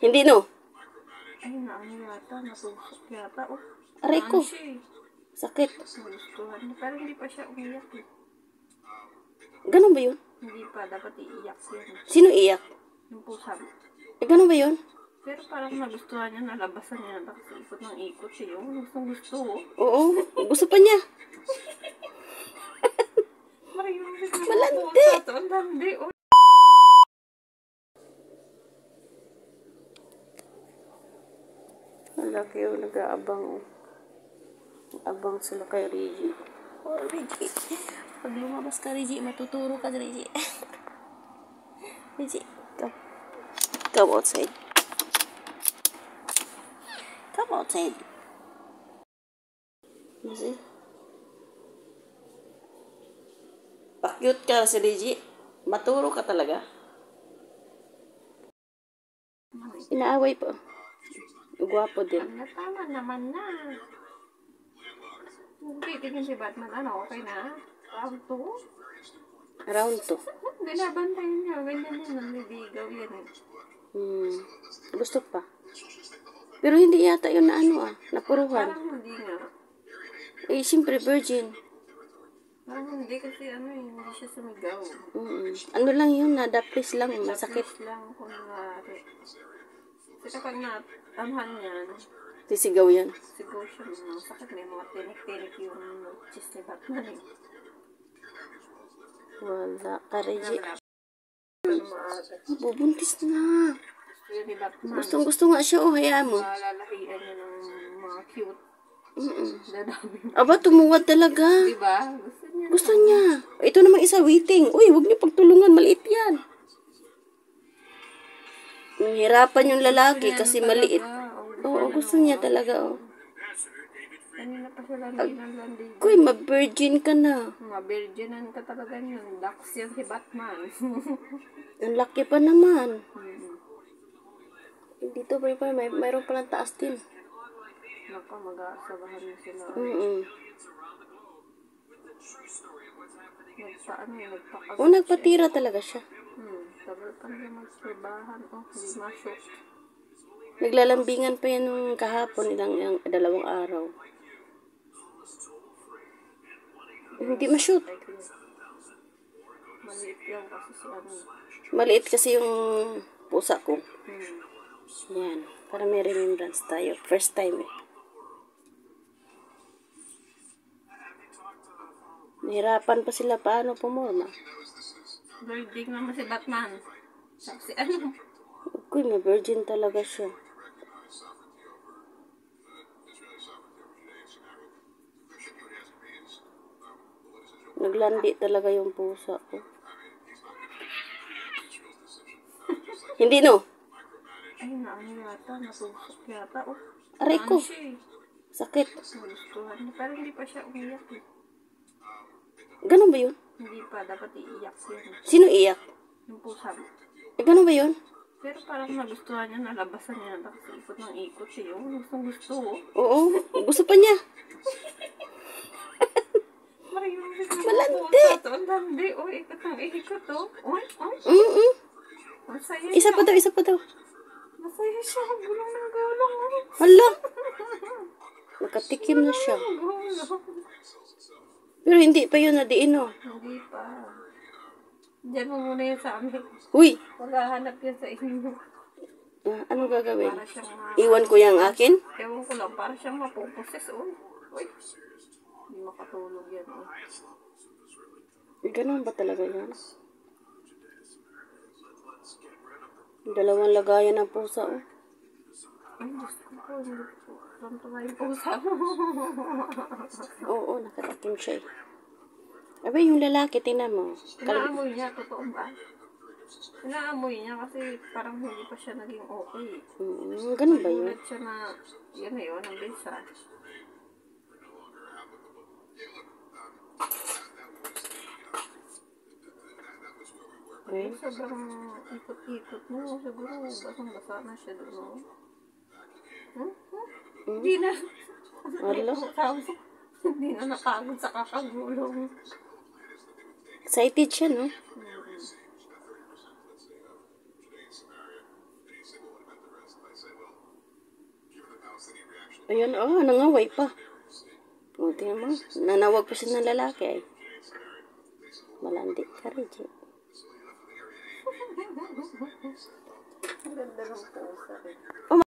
Hindi, no? Ay, naano yata. Natusok yata. Oh, Aray ko. siya eh. Sakit. Nagustuhan niya. Pero hindi pa siya umiyak eh. Ganun ba yun? Hindi pa. Dapat iiyak siya. Sino iyak? Yung pusa. Ganun ba yun? Pero parang nagustuhan niya. Nalabasan niya. Kasi ikot ng ikot siya. Yung gustong gusto. Oo. Gusto pa niya. Malandi. Ang landi. Oh. Malaki yung nag-aabang. Abang sila kay Reggie. Oh, Reggie. Pag lumabas ka, Reggie, matuturo ka, Reggie. Reggie, come. Come outside. Come outside. Kasi, pa-cute ka si Reggie. Maturo ka talaga. Inaaway pa. Gwapo din. Tama naman na. Hindi, tingin si Batman. Ano, okay na? Round 2? Round 2. Binabantayan niya. Ganyan yun. Nanlibigaw yan eh. Gusto pa. Pero hindi yata yun na napuruhan. Parang hindi nga. Eh, siyempre virgin. Parang hindi kasi hindi siya sumigaw. Ano lang yun, nadaplis lang, masakit. Tapos lang kung nari. Kasi kapag natamhan niya, Sisigaw yan. sigaw siya masakit. May mga tinik-tinik yung chest ni Batman eh. Wala ka, Reggie. Maaga. Bubuntis na. Gusto yun ni Batman. Gusto nga siya, hayaan mo. Malalahian niya ng mga cute. Dadami. Aba, tumuwad talaga. Diba? Gusto niya. Ito namang isa, waiting. Uy, huwag niyo pagtulungan, maliit yan. Nahirapan yung lalaki kasi maliit. Oo, gusto niya talaga, Kanina pa sila nilalandi. Kuy, ma-virgin ka na. Virginan ka talaga yun. Dax yan si Batman. Ang laki pa naman. Dito, mayroon palang taas din. Naka, mag-aasabahan na sila. Nagpakagat. Nagpatira talaga siya. Tagal pa nila magtrabahan. Hindi ma-shoot. Naglalambingan pa yan nung kahapon, yung 2 araw. Hindi ma-shoot. Maliit yan kasi si Maliit kasi yung pusa ko. Yan. Para may remembrance tayo. First time eh. Nahirapan pa sila paano pumorma. Virgin naman si Batman. Si Kuy, may virgin talaga siya. Naglandi talaga yung pusa ko. Hindi, no? Ay, naano yata. Natusok yata. Aray ko. Sakit. Nagustuhan niya. Pero hindi pa siya umiyak eh. Ganun ba yun? Hindi pa. Dapat iiyak siya. Sino iyak? Yung pusa. Ganun ba yun? Pero parang nagustuhan niya. Nalabasan niya. Kasi ikot ng ikot siya. Yung gustong gusto. Oo. Gusto pa niya. Malandi. Ang landi. O, ikot ng ikot o. Masaya Isa pa daw. Masaya siya. Gulong ng gulong. Hala. Nakatikim na siya. Pero hindi pa yun nadiin, no? Hindi pa. Diyan mo muna yan sa amin. Uy. Maghahanap yan sa inyo. Anong gagawin? Para siyang Iwan ko yung akin? Ewan ko lang. Para siyang mapuposes. Uy. Hindi makatulog yan. Ganun ba talaga yan? 2 lagayan ng pusa, Ay, gusto ko. Hindi ko. Tanto nga yung pusa mo. Oo, nakatakim siya eh. Abay, yung lalaki, tingnan mo. Inaamoy niya. Totoo ba? Inaamoy niya kasi parang hindi pa siya naging okay. Ganun ba yun? Nagulat siya na yun na yun. Ang bisa. Sobrang ikot-ikot mo. Siguro basang-basa na siya doon. Hindi na. Hindi na napagod sa kakagulong. Excited siya, no? Ayun, nangaway pa. O, tingnan mo. Nanawag pa siya ng lalaki ay. Malandi ka, Reggie. Ang ganda ng pusa.